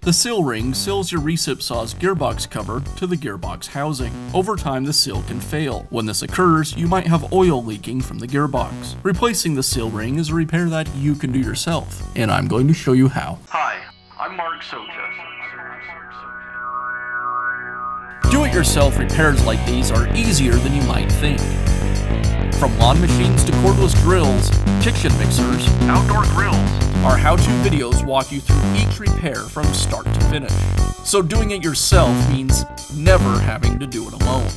The seal ring seals your recip saw's gearbox cover to the gearbox housing. Over time, the seal can fail. When this occurs, you might have oil leaking from the gearbox. Replacing the seal ring is a repair that you can do yourself, and I'm going to show you how. Hi, I'm Mark Socha. Do-it-yourself repairs like these are easier than you might think. From lawn machines to cordless grills, kitchen mixers, Outdoor grills. our how-to videos walk you through each repair from start to finish. So doing it yourself means never having to do it alone.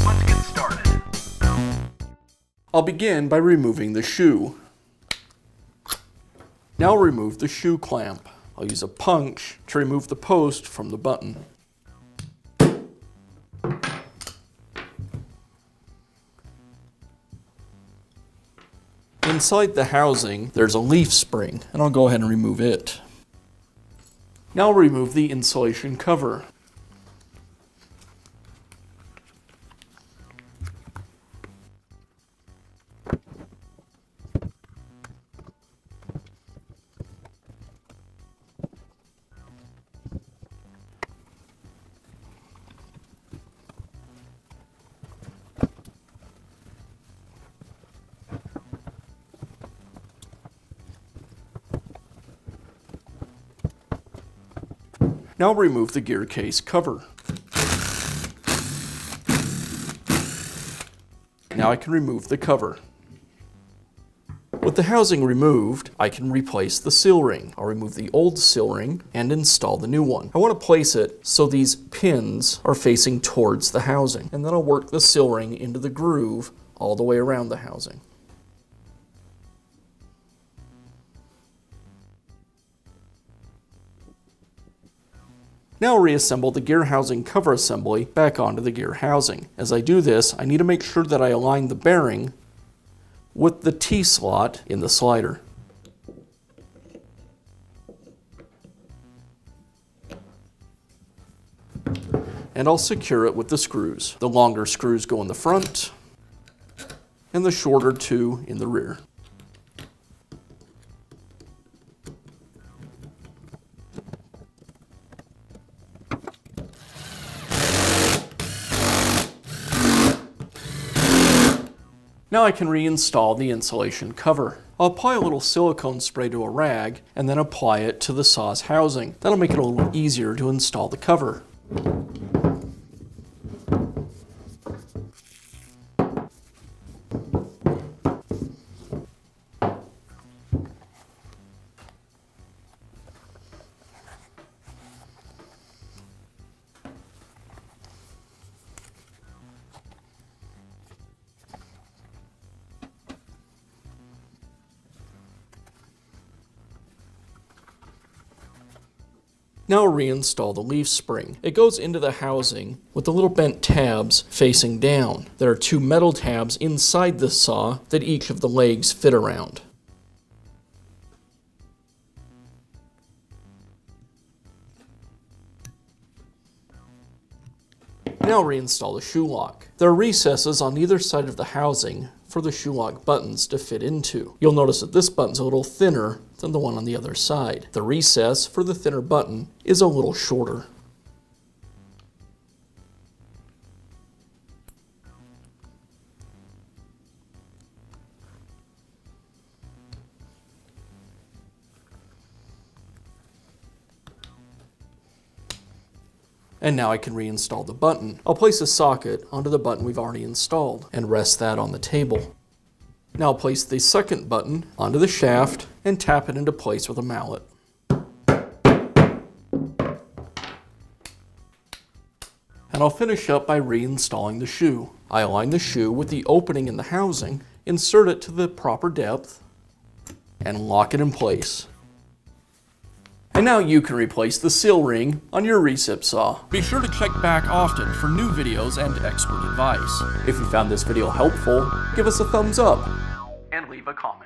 Let's get started. I'll begin by removing the shoe. Now remove the shoe clamp. I'll use a punch to remove the post from the button. Inside the housing, there's a leaf spring, and I'll go ahead and remove it. Now remove the insulation cover. Now remove the gear case cover. Now I can remove the cover. With the housing removed, I can replace the seal ring. I'll remove the old seal ring and install the new one. I want to place it so these pins are facing towards the housing, and then I'll work the seal ring into the groove all the way around the housing. Now reassemble the gear housing cover assembly back onto the gear housing. As I do this, I need to make sure that I align the bearing with the T-slot in the slider. And I'll secure it with the screws. The longer screws go in the front, and the shorter two in the rear. Now I can reinstall the insulation cover. I'll apply a little silicone spray to a rag and then apply it to the saw's housing. That'll make it a little easier to install the cover. Now reinstall the leaf spring. It goes into the housing with the little bent tabs facing down. There are two metal tabs inside the saw that each of the legs fit around. Now reinstall the shoe lock. There are recesses on either side of the housing for the shoe lock buttons to fit into. You'll notice that this button's a little thinner than the one on the other side. The recess for the thinner button is a little shorter. And now I can reinstall the button. I'll place a socket onto the button we've already installed and rest that on the table. Now I'll place the second button onto the shaft and tap it into place with a mallet. And I'll finish up by reinstalling the shoe. I align the shoe with the opening in the housing, insert it to the proper depth, and lock it in place. And now you can replace the seal ring on your recip saw. Be sure to check back often for new videos and expert advice. If you found this video helpful, give us a thumbs up And leave a comment.